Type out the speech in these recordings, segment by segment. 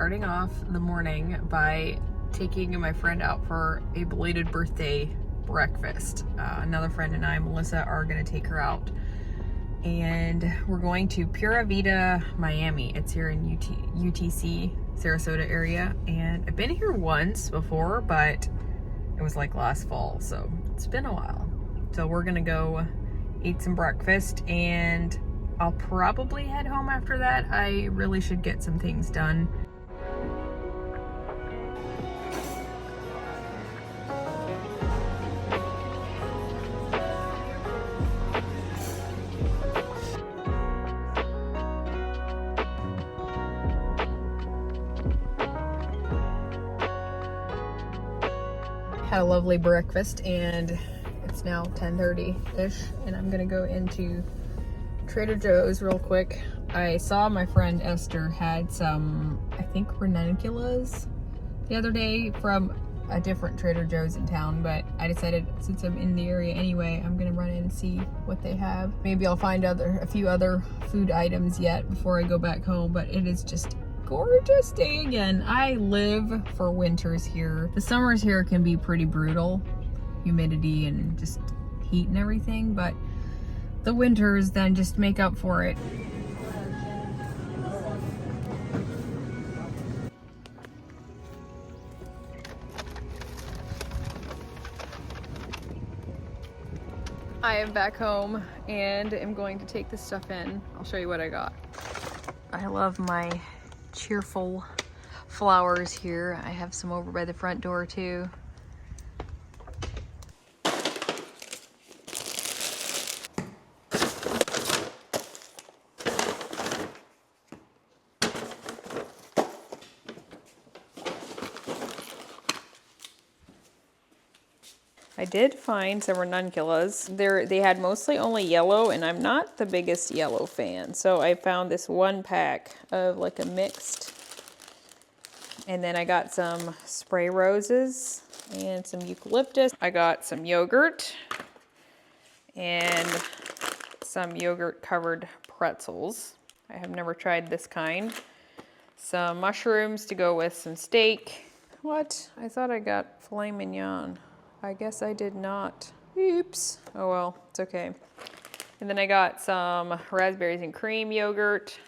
starting off the morning by taking my friend out for a belated birthday breakfast. Another friend and I, Melissa, are going to take her out. And we're going to Pura, Vida, Miami. It's here in UTC, Sarasota area. And I've been here once before, but it was like last fall, so it's been a while. So we're going to go eat some breakfast, and I'll probably head home after that. I really should get some things done. Had a lovely breakfast, and it's now 10:30-ish, and I'm gonna go into Trader Joe's real quick. I saw my friend Esther had some, I think, ranunculus the other day from a different Trader Joe's in town, but I decided since I'm in the area anyway, I'm gonna run in and see what they have. Maybe I'll find a few other food items yet before I go back home, but it is just gorgeous day again. I live for winters here. The summers here can be pretty brutal, humidity and just heat and everything, but the winters then just make up for it. I am back home and am going to take this stuff in. I'll show you what I got. I love my cheerful flowers here. I have some over by the front door too. I did find some ranunculus. They had mostly only yellow, and I'm not the biggest yellow fan. So I found this one pack of like a mixed. And then I got some spray roses and some eucalyptus. I got some yogurt and some yogurt covered pretzels. I have never tried this kind. Some mushrooms to go with some steak. What? I thought I got filet mignon. I guess I did not. Oops. Oh well, it's okay. And then I got some raspberries and cream yogurt.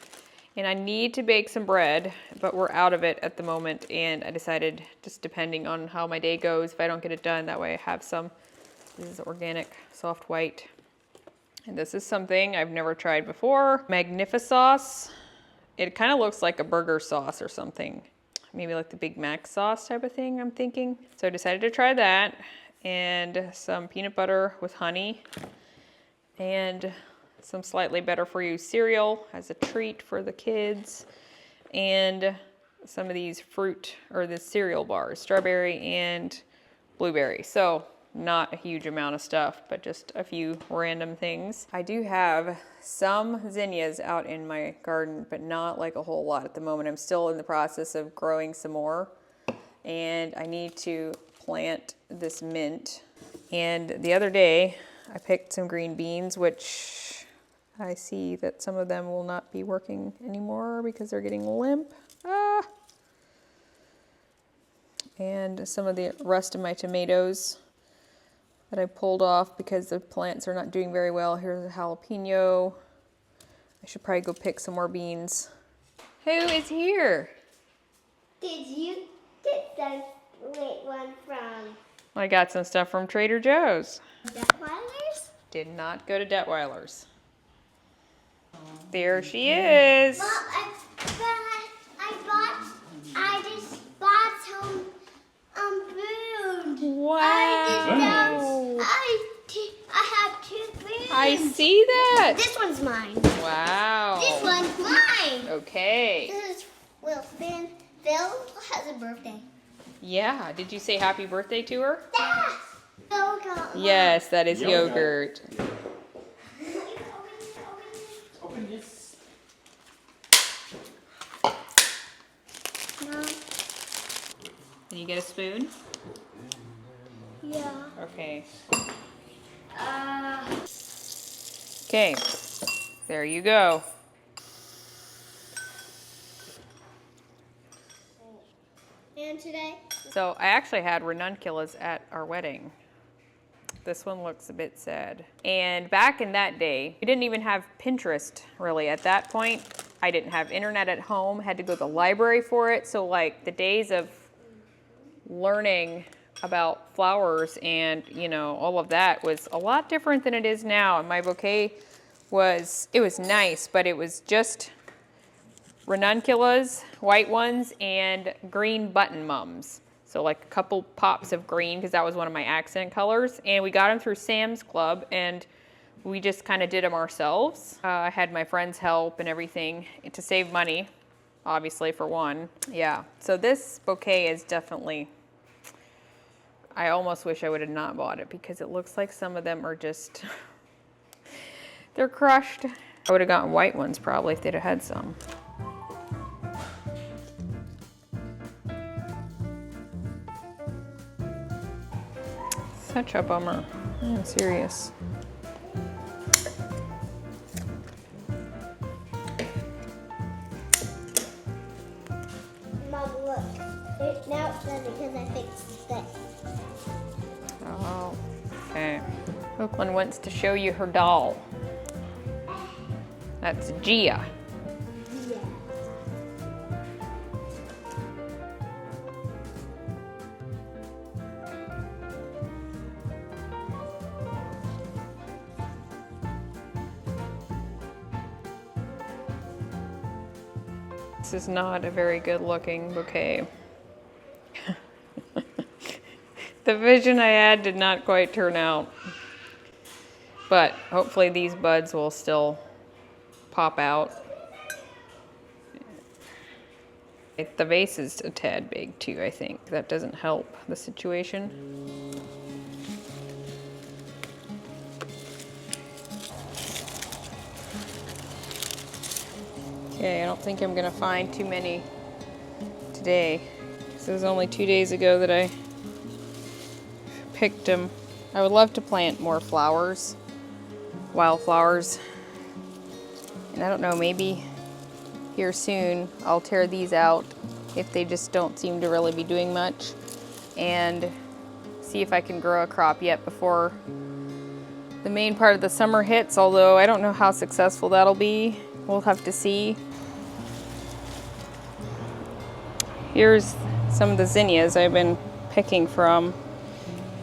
And I need to bake some bread, but we're out of it at the moment. And I decided, just depending on how my day goes, if I don't get it done, that way I have some. This is organic, soft white. And this is something I've never tried before. Magnificauce. It kind of looks like a burger sauce or something. Maybe like the Big Mac sauce type of thing, I'm thinking. So I decided to try that. And some peanut butter with honey. And some slightly better for you cereal as a treat for the kids. And some of these fruit, or the cereal bars, strawberry and blueberry. So not a huge amount of stuff, but just a few random things. I do have some zinnias out in my garden, but not like a whole lot at the moment. I'm still in the process of growing some more, and I need to plant this mint. And the other day I picked some green beans, which I see that some of them will not be working anymore because they're getting limp. And some of the rest of my tomatoes that I pulled off because the plants are not doing very well. Here's a jalapeno. I should probably go pick some more beans. Who is here? Did you get the late one from? I got some stuff from Trader Joe's. Detweiler's? Did not go to Detweiler's. There she is. Mom, I just bought some food. Wow. I have 2 foods. I see that. This one's mine. Wow. This one's mine. Okay. This is Will Finn. Phil has a birthday. Yeah. Did you say happy birthday to her? Yes. Phil got one. Yes, that is yogurt. Open this. Mom. Can you get a spoon? Yeah. Okay. Okay. There you go. fan today? So I actually had ranunculus at our wedding. This one looks a bit sad. And back in that day, we didn't even have Pinterest really at that point. I didn't have internet at home, had to go to the library for it. So like the days of learning about flowers and, you know, all of that was a lot different than it is now. And my bouquet was nice, but it was just ranunculus, white ones, and green button mums. So like a couple pops of green, because that was one of my accent colors. And we got them through Sam's Club, and we just kind of did them ourselves. I had my friends help and everything to save money, obviously, for one. Yeah, so this bouquet is definitely, I almost wish I would have not bought it, because it looks like some of them are just, they're crushed. I would have gotten white ones probably if they'd have had some. Such a bummer. I'm serious. Mom, look. Now it's done because I fixed it. Oh, okay. Oakland wants to show you her doll. That's Gia. Yeah. This is not a very good looking bouquet. The vision I had did not quite turn out. But hopefully these buds will still pop out. The vase is a tad big too, I think. That doesn't help the situation. Okay, I don't think I'm gonna find too many today. This was only 2 days ago that I picked them. I would love to plant more flowers, wildflowers. And I don't know, maybe here soon I'll tear these out if they just don't seem to really be doing much, and see if I can grow a crop yet before the main part of the summer hits, although I don't know how successful that'll be. We'll have to see. Here's some of the zinnias I've been picking from,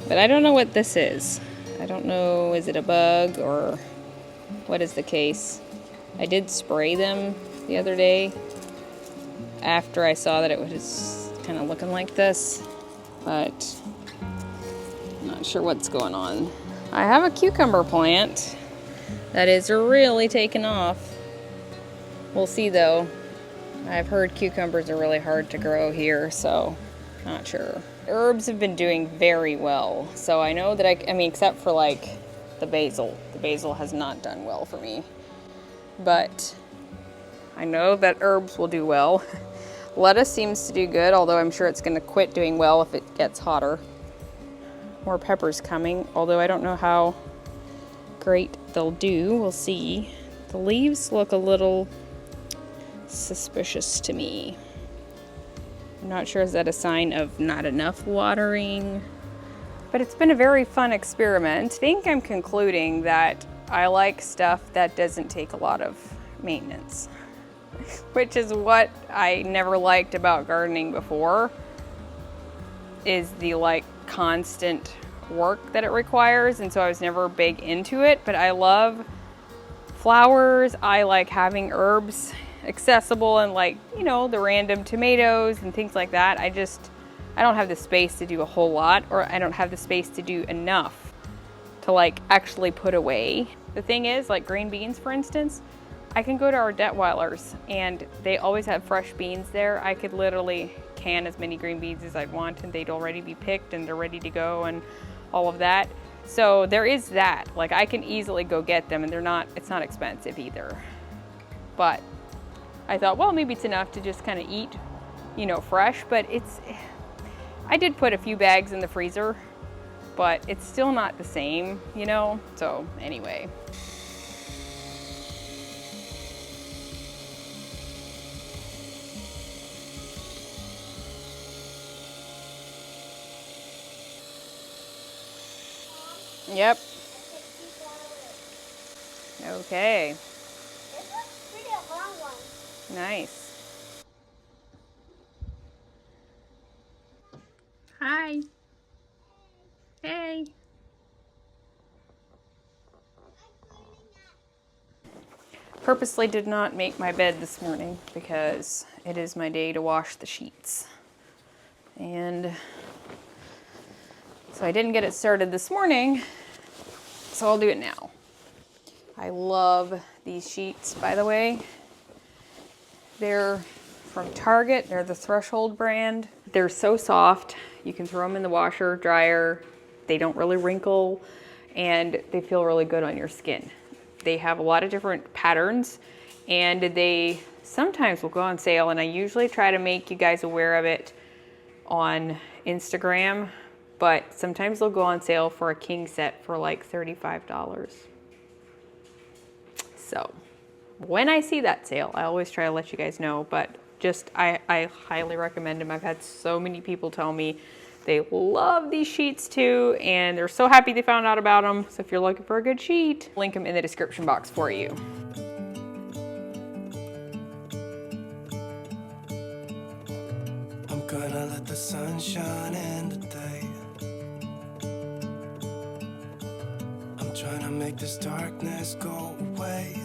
but I don't know what this is. I don't know, is it a bug or what is the case? I did spray them the other day after I saw that it was kind of looking like this, but I'm not sure what's going on. I have a cucumber plant that is really taken off. We'll see though. I've heard cucumbers are really hard to grow here, so not sure. Herbs have been doing very well. So I know that I mean, except for like the basil. The basil has not done well for me. But I know that herbs will do well. Lettuce seems to do good, although I'm sure it's gonna quit doing well if it gets hotter. More peppers coming, although I don't know how great they'll do. We'll see. The leaves look a little suspicious to me. I'm not sure, is that a sign of not enough watering? But it's been a very fun experiment. I think I'm concluding that I like stuff that doesn't take a lot of maintenance, which is what I never liked about gardening before, is the like constant work that it requires, and so I was never big into it. But I love flowers, I like having herbs accessible, and like, you know, the random tomatoes and things like that. I don't have the space to do a whole lot, or I don't have the space to do enough to like actually put away. The thing is, like green beans for instance, I can go to our Detweiler's and they always have fresh beans there. I could literally can as many green beans as I'd want, and they'd already be picked and they're ready to go and all of that. So there is that, like I can easily go get them, and it's not expensive either. But I thought, well, maybe it's enough to just kind of eat, you know, fresh, but I did put a few bags in the freezer, but it's still not the same, you know? So anyway. Yep. Okay. This one's pretty a long one. Nice. Hi. Hey. Purposely did not make my bed this morning because it is my day to wash the sheets. And so I didn't get it started this morning, so I'll do it now. I love these sheets, by the way. They're from Target. They're the Threshold brand. They're so soft. You can throw them in the washer, dryer. They don't really wrinkle, and they feel really good on your skin. They have a lot of different patterns, and they sometimes will go on sale, and I usually try to make you guys aware of it on Instagram, but sometimes they'll go on sale for a king set for like $35. So when I see that sale, I always try to let you guys know, but just I highly recommend them. I've had so many people tell me they love these sheets too, and they're so happy they found out about them. So if you're looking for a good sheet, link them in the description box for you. I'm gonna let the sun shine in today. I'm trying to make this darkness go away.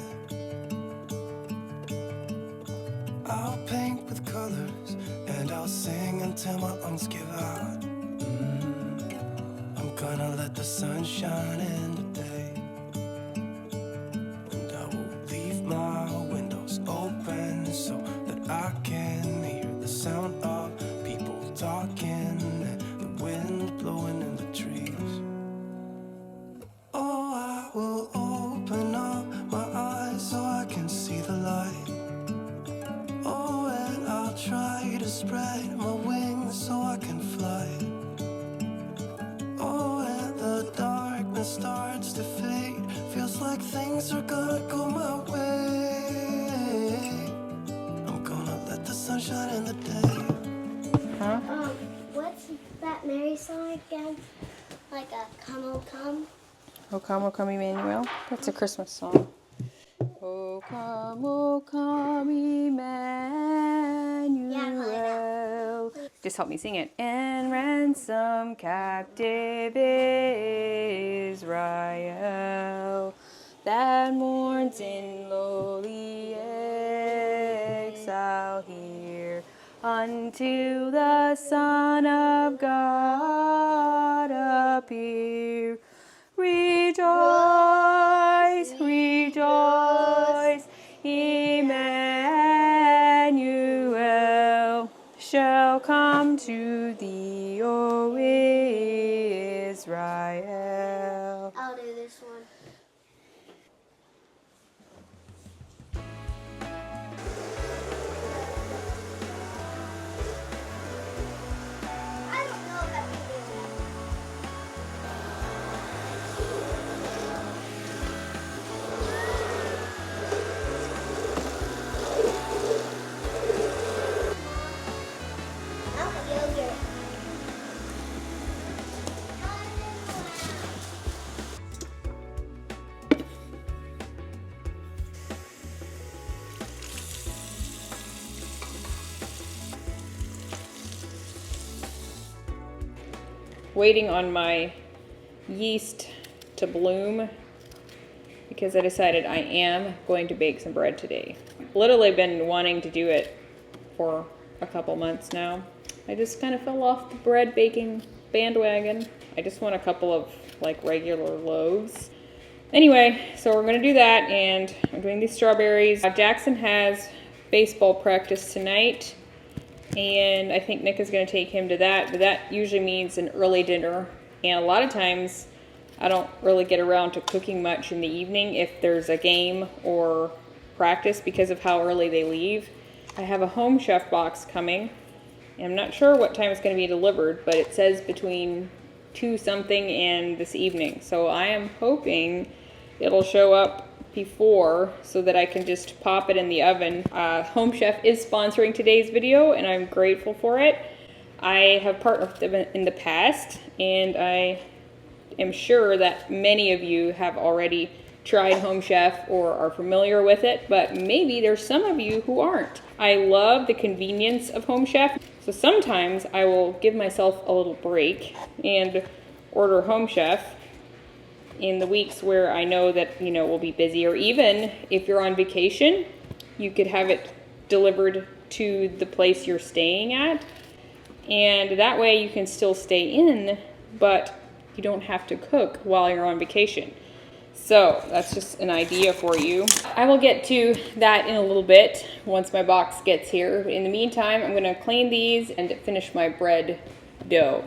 I'll paint with colors and I'll sing until my lungs give out. I'm gonna let the sun shine in today. And I will leave my windows open so that I can hear the sound of people talking and the wind blowing in the trees. Oh, I will open up my eyes so I can see the light. Oh, and I'll try to spread my wings so I can fly. Oh, and the darkness starts to fade. Feels like things are gonna go my way. I'm gonna let the sun shine in the day. Huh? What's that Mary song again? Like a come, oh come? O come, Emmanuel. That's a Christmas song. O come, Emmanuel. Just help me sing it. And ransom captive Israel that mourns in lowly exile here until the Son of God appear. Rejoice, rejoice, Emmanuel shall come to thee, O Israel. I'll do this one. I don't know if I can do that. Yogurt. Waiting on my yeast to bloom because I decided I am going to bake some bread today. Literally been wanting to do it for a couple months now. I just kind of fell off the bread baking bandwagon. I just want a couple of like regular loaves. Anyway, so we're gonna do that, and I'm doing these strawberries. Jackson has baseball practice tonight, and I think Nick is gonna take him to that, but that usually means an early dinner. And a lot of times I don't really get around to cooking much in the evening if there's a game or practice because of how early they leave. I have a Home Chef box coming, and I'm not sure what time it's going to be delivered, but it says between 2 something and this evening. So I am hoping it'll show up before so that I can just pop it in the oven. Home Chef is sponsoring today's video, and I'm grateful for it. I have partnered with them in the past, and I am sure that many of you have already tried Home Chef or are familiar with it, but maybe there's some of you who aren't. I love the convenience of Home Chef, so sometimes I will give myself a little break and order Home Chef in the weeks where I know that, you know, we'll be busy, or even if you're on vacation, you could have it delivered to the place you're staying at, and that way you can still stay in, but you don't have to cook while you're on vacation. So that's just an idea for you. I will get to that in a little bit once my box gets here. In the meantime, I'm going to clean these and finish my bread dough.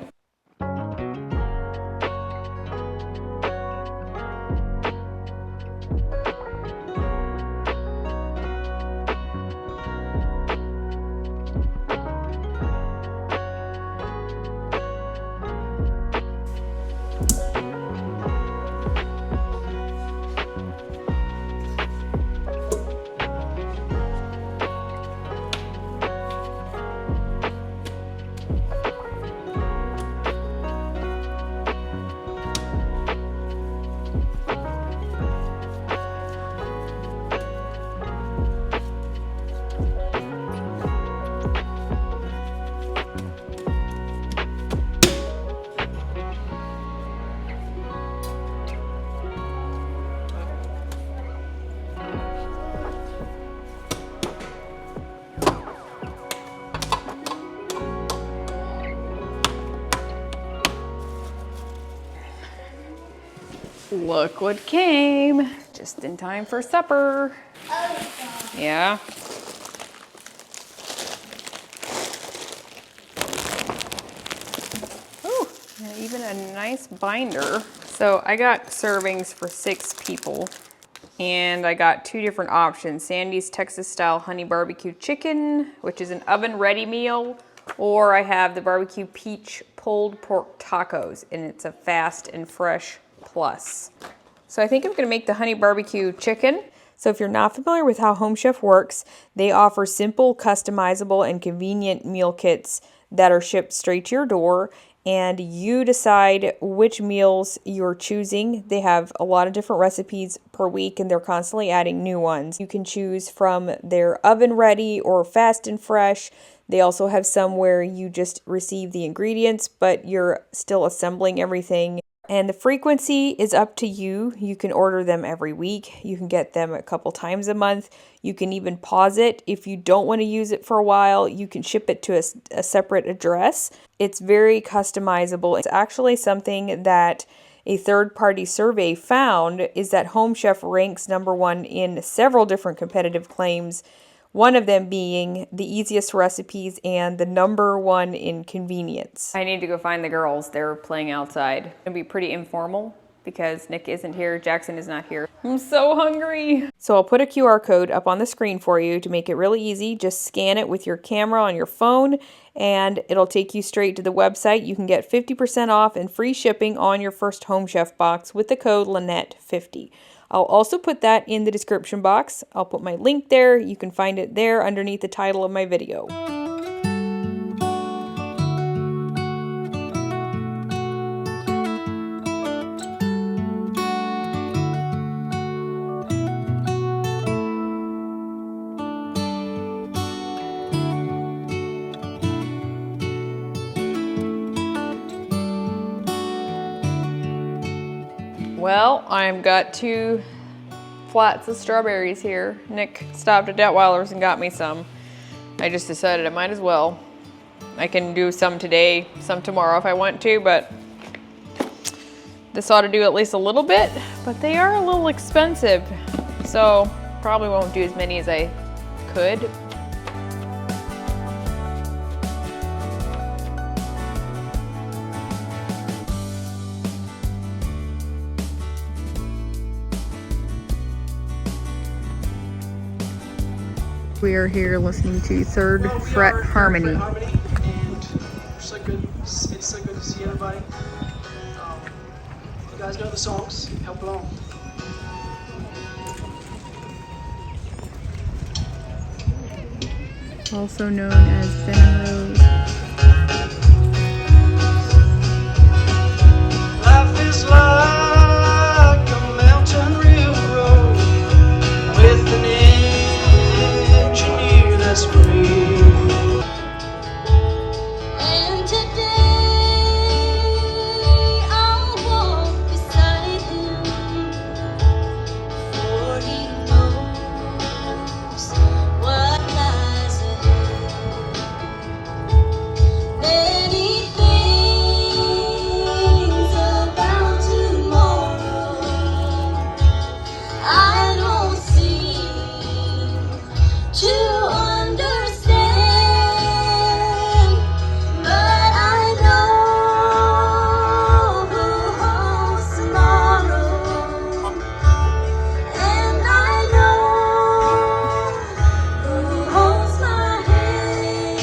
Look what came, just in time for supper. Yeah. Ooh, and even a nice binder. So I got servings for 6 people, and I got 2 different options. Sandy's Texas style honey barbecue chicken, which is an oven ready meal, or I have the barbecue peach pulled pork tacos, and it's a fast and fresh plus. So I think I'm gonna make the honey barbecue chicken. So if you're not familiar with how Home Chef works, they offer simple, customizable, and convenient meal kits that are shipped straight to your door, and you decide which meals you're choosing. They have a lot of different recipes per week, and they're constantly adding new ones. You can choose from their oven ready or fast and fresh. They also have some where you just receive the ingredients, but you're still assembling everything. And the frequency is up to you. You can order them every week. You can get them a couple times a month. You can even pause it. If you don't want to use it for a while, you can ship it to a separate address. It's very customizable. It's actually something that a third-party survey found is that Home Chef ranks #1 in several different competitive claims. One of them being the easiest recipes and the #1 in convenience. I need to go find the girls. They're playing outside. It'll be pretty informal because Nick isn't here, Jackson is not here. I'm so hungry. So I'll put a QR code up on the screen for you to make it really easy. Just scan it with your camera on your phone and it'll take you straight to the website. You can get 50% off and free shipping on your first Home Chef box with the code Lynette50. I'll also put that in the description box. I'll put my link there. You can find it there underneath the title of my video. Well, I've got 2 flats of strawberries here. Nick stopped at Detweiler's and got me some. I just decided I might as well. I can do some today, some tomorrow if I want to, but this ought to do at least a little bit, but they are a little expensive, so probably won't do as many as I could. We are here listening to Third Fret Harmony. And it's so good to see everybody. You guys know the songs, help along. Also known as Ben Rose. Life is life. just for me. And today I'll walk beside him, for he knows what lies ahead. Many things about tomorrow I don't seem to understand, but I know who holds tomorrow, and I know who holds my hand.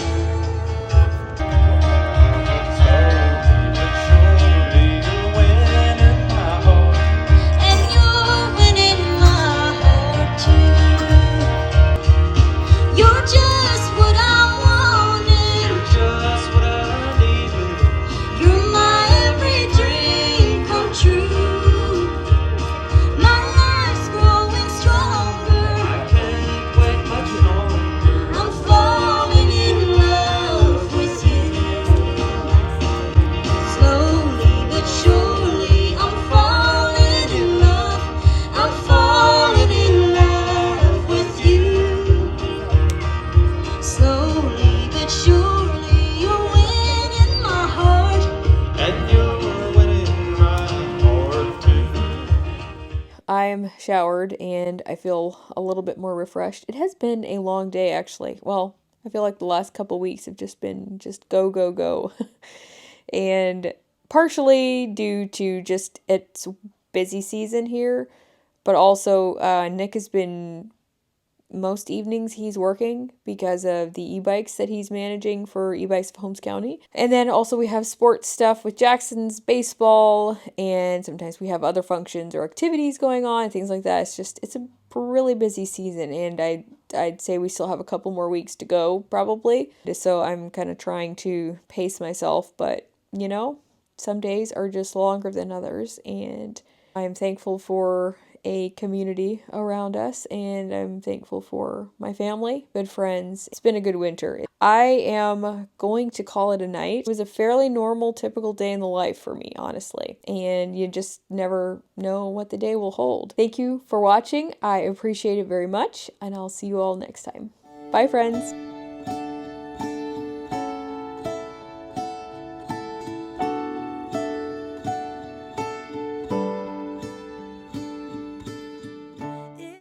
And you're winning my heart too. You're just what I wanted. Just what I needed. You're my every dream come true. My life's growing stronger. I can't wait much longer. I'm falling in love with you. Slowly but surely I'm falling in love. I'm falling in love with you. Slowly but surely you're winning my heart. And you're winning my heart too. I'm showered and I feel a little bit more refreshed. It has been a long day actually. Well, I feel like the last couple weeks have just been go, go, go. And partially due to just it's busy season here, but also Nick has been most evenings he's working because of the e-bikes that he's managing for e-bikes of Holmes County. And then also we have sports stuff with Jackson's baseball, and sometimes we have other functions or activities going on, things like that. It's a really busy season, and I'd say we still have a couple more weeks to go probably. So I'm kind of trying to pace myself, but you know, some days are just longer than others, and I'm thankful for a community around us, and I'm thankful for my family, good friends. It's been a good winter. I am going to call it a night. It was a fairly normal, typical day in the life for me, honestly, and you just never know what the day will hold. Thank you for watching. I appreciate it very much, and I'll see you all next time. Bye, friends.